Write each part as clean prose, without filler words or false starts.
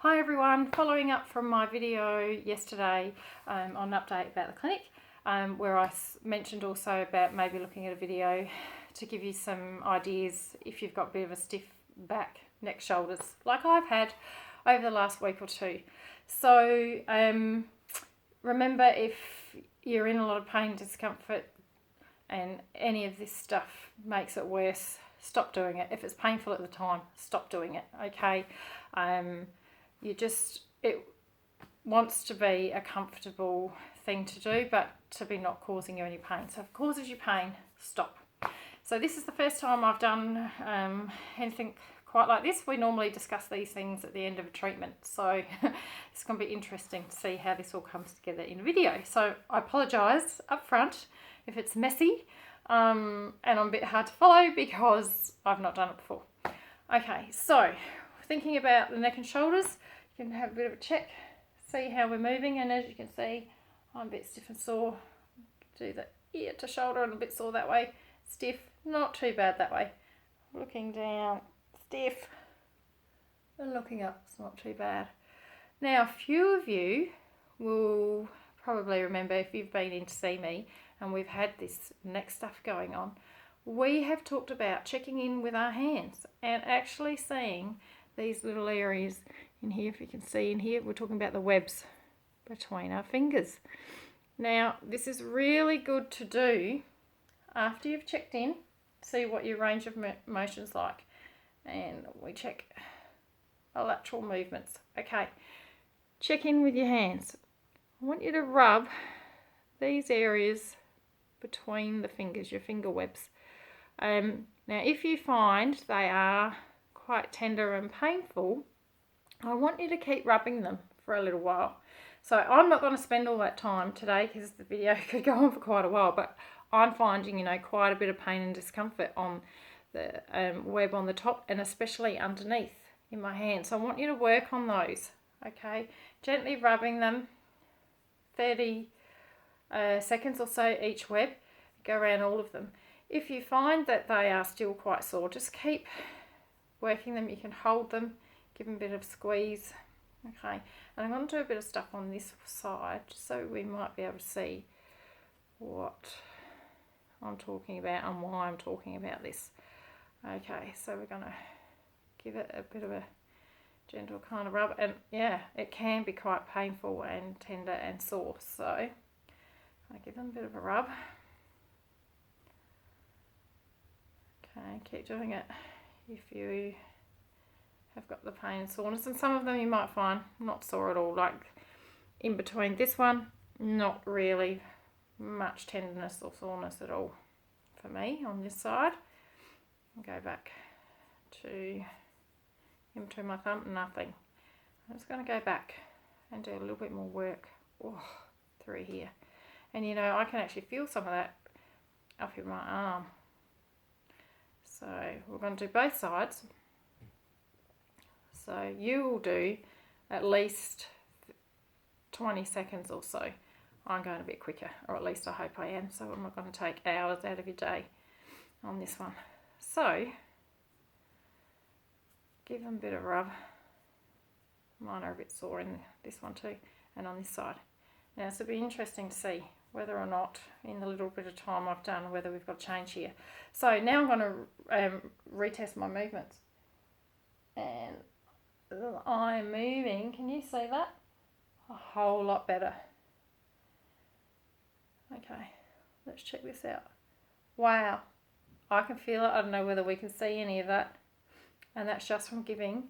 Hi everyone, following up from my video yesterday on an update about the clinic, where I mentioned also about maybe looking at a video to give you some ideas if you've got a bit of a stiff back, neck, shoulders, like I've had over the last week or two. So remember, if you're in a lot of pain, discomfort, and any of this stuff makes it worse, stop doing it. If it's painful at the time, stop doing it, okay? It wants to be a comfortable thing to do, but to be not causing you any pain. So if it causes you pain, stop. So this is the first time I've done anything quite like this. We normally discuss these things at the end of a treatment. So it's going to be interesting to see how this all comes together in a video. So I apologise up front if it's messy and I'm a bit hard to follow because I've not done it before. Okay, so thinking about the neck and shoulders, you can have a bit of a check, see how we're moving, and as you can see, I'm a bit stiff and sore. Do the ear to shoulder and a bit sore that way. Stiff, not too bad that way. Looking down, stiff, and looking up, it's not too bad. Now, a few of you will probably remember, if you've been in to see me and we've had this neck stuff going on, we have talked about checking in with our hands and actually seeing these little areas in here. If you can see in here, we're talking about the webs between our fingers. Now, this is really good to do after you've checked in, see what your range of motion's like. And we check our lateral movements. Okay, check in with your hands. I want you to rub these areas between the fingers, your finger webs. Now, if you find they are quite tender and painful, I want you to keep rubbing them for a little while. So I'm not going to spend all that time today because the video could go on for quite a while, but I'm finding, quite a bit of pain and discomfort on the web on the top and especially underneath in my hand. So I want you to work on those, okay? Gently rubbing them, 30 seconds or so each web, go around all of them. If you find that they are still quite sore, just keep working them. You can hold them, give them a bit of squeeze, okay? And I'm going to do a bit of stuff on this side so we might be able to see what I'm talking about and why I'm talking about this. Okay, so we're going to give it a bit of a gentle kind of rub, and yeah, it can be quite painful and tender and sore, so I give them a bit of a rub. Okay, keep doing it if you have got the pain and soreness, and some of them you might find not sore at all, like in between this one, not really much tenderness or soreness at all for me on this side. I'll go back to in between my thumb, nothing. I'm just going to go back and do a little bit more work through here, and I can actually feel some of that up in my arm. So we're going to do both sides. So you will do at least 20 seconds or so. I'm going a bit quicker, or at least I hope I am, so I'm not going to take hours out of your day on this one. So give them a bit of rub. Mine are a bit sore in this one too, and on this side. Now, this will be interesting to see whether or not, in the little bit of time I've done, whether we've got change here. So now I'm going to retest my movements. And I'm moving, can you see that? A whole lot better. Okay, let's check this out. Wow, I can feel it. I don't know whether we can see any of that. And that's just from giving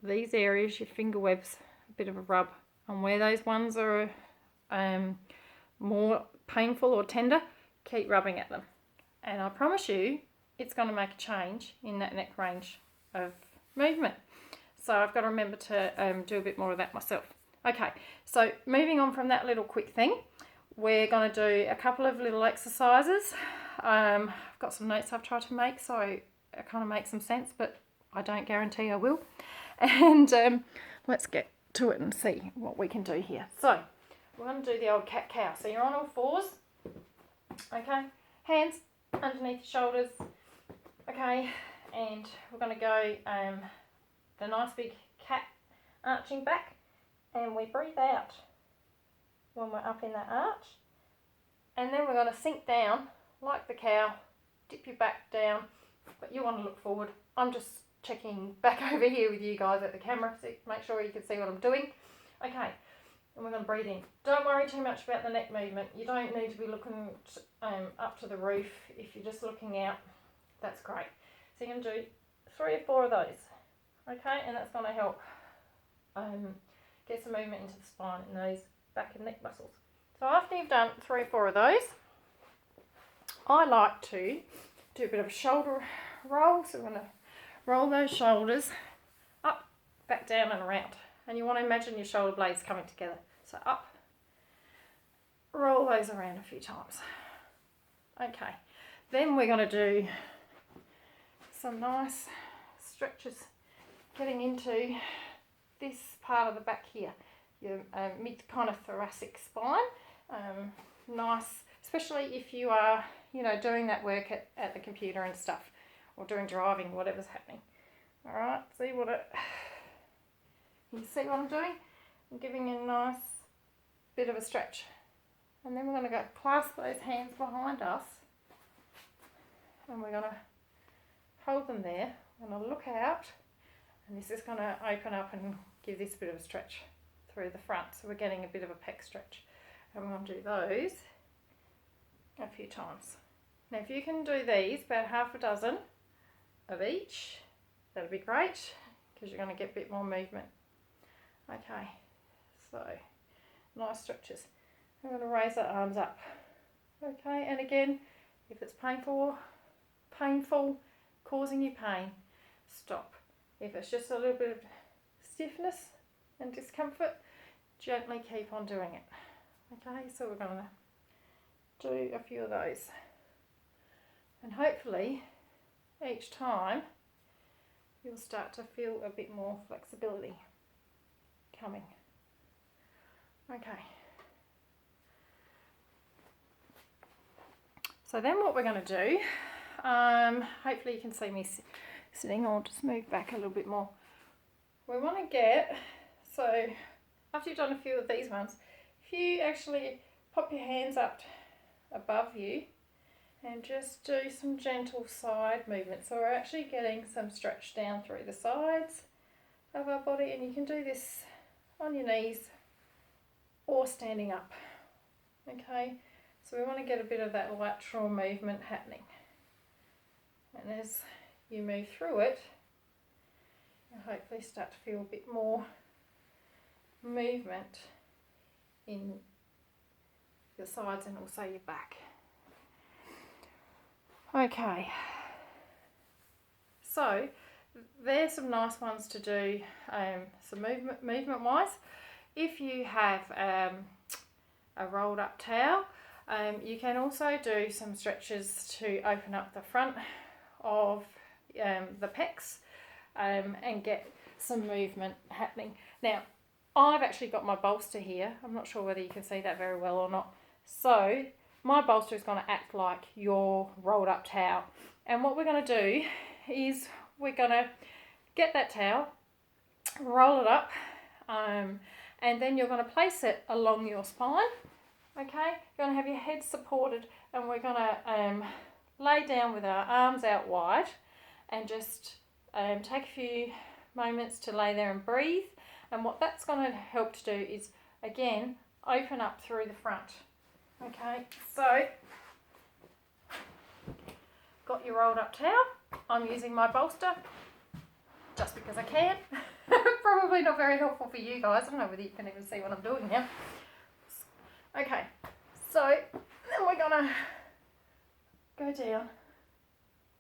these areas, your finger webs, a bit of a rub. And where those ones are more painful or tender, keep rubbing at them. And I promise you, it's going to make a change in that neck range of movement. So I've got to remember to do a bit more of that myself. Okay, so moving on from that little quick thing, we're going to do a couple of little exercises. I've got some notes I've tried to make, so it kind of makes some sense, but I don't guarantee I will. And let's get to it and see what we can do here. So we're going to do the old cat-cow. So you're on all fours, okay? Hands underneath your shoulders, okay? And we're going to go the nice big cat arching back, and we breathe out when we're up in that arch. And then we're going to sink down like the cow, dip your back down, but you want to look forward. I'm just checking back over here with you guys at the camera, so make sure you can see what I'm doing. Okay, and we're going to breathe in. Don't worry too much about the neck movement. You don't need to be looking up to the roof. If you're just looking out, that's great. So you're going to do 3 or 4 of those, okay, and that's going to help get some movement into the spine and those back and neck muscles. So after you've done 3 or 4 of those, I like to do a bit of a shoulder roll. So we're going to roll those shoulders up, back down and around. And you want to imagine your shoulder blades coming together. So up, roll those around a few times. Okay, then we're going to do some nice stretches getting into this part of the back here, your mid kind of thoracic spine. Nice, especially if you are, you know, doing that work at the computer and stuff, or doing driving, whatever's happening. All right, see what it, you see what I'm doing? I'm giving you a nice bit of a stretch. And then we're going to go clasp those hands behind us, and we're going to hold them there. I'm going to look out, and this is going to open up and give this bit of a stretch through the front. So we're getting a bit of a pec stretch. And we're going to do those a few times. Now if you can do these, about half a dozen of each, that'll be great, because you're going to get a bit more movement. Okay, so nice stretches. I'm going to raise the arms up. Okay, and again, if it's painful, causing you pain, stop. If it's just a little bit of stiffness and discomfort, gently keep on doing it. Okay, so we're going to do a few of those. And hopefully, each time, you'll start to feel a bit more flexibility coming. Okay. So then what we're going to do, hopefully you can see me sitting, I'll just move back a little bit more. We want to get, so after you've done a few of these ones, if you actually pop your hands up above you and just do some gentle side movement. So we're actually getting some stretch down through the sides of our body, and you can do this on your knees or standing up. Okay, so we want to get a bit of that lateral movement happening. And as you move through it, you'll hopefully start to feel a bit more movement in your sides and also your back. Okay, so there's some nice ones to do, some movement wise. If you have a rolled up towel, you can also do some stretches to open up the front of the pecs and get some movement happening. Now, I've actually got my bolster here. I'm not sure whether you can see that very well or not. So my bolster is going to act like your rolled up towel. And what we're going to do is we're going to get that towel, roll it up, and then you're going to place it along your spine. Okay, you're going to have your head supported, and we're going to lay down with our arms out wide and just take a few moments to lay there and breathe. And what that's going to help to do is, again, open up through the front. Okay, so got your rolled up towel. I'm using my bolster just because I can. Probably not very helpful for you guys. I don't know whether you can even see what I'm doing now. Okay, so then we're going to go down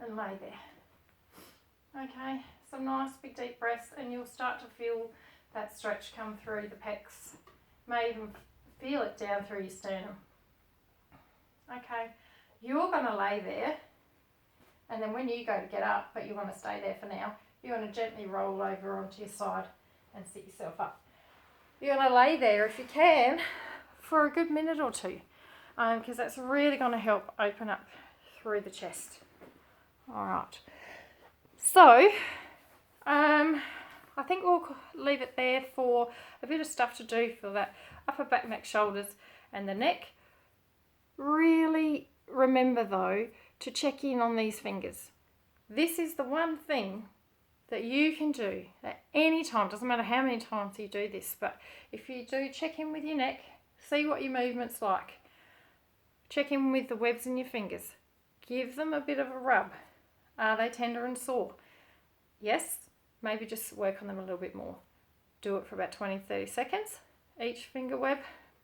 and lay there. Okay, some nice big deep breaths, and you'll start to feel that stretch come through the pecs. May even feel it down through your sternum. Okay, you're going to lay there, and then when you go to get up, but you want to stay there for now, you're going to gently roll over onto your side and sit yourself up. You're going to lay there, if you can, for a good minute or two, because that's really going to help open up through the chest. All right. So, I think we'll leave it there for a bit of stuff to do for that upper back, neck, shoulders and the neck. Really remember though to check in on these fingers. This is the one thing that you can do at any time. Doesn't matter how many times you do this, but if you do, check in with your neck, see what your movement's like. Check in with the webs in your fingers. Give them a bit of a rub. Are they tender and sore? Yes, maybe just work on them a little bit more. Do it for about 20-30 seconds. Each finger web,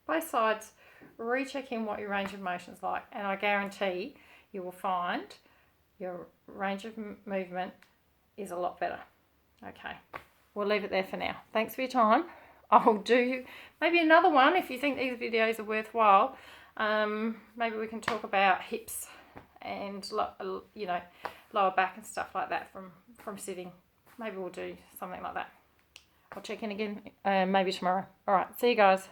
both sides. Recheck in what your range of motion is like, and I guarantee you will find your range of movement is a lot better. Okay, we'll leave it there for now. Thanks for your time. I'll do maybe another one if you think these videos are worthwhile. Maybe we can talk about hips and you know, lower back and stuff like that from sitting. Maybe we'll do something like that. I'll check in again maybe tomorrow. All right, see you guys.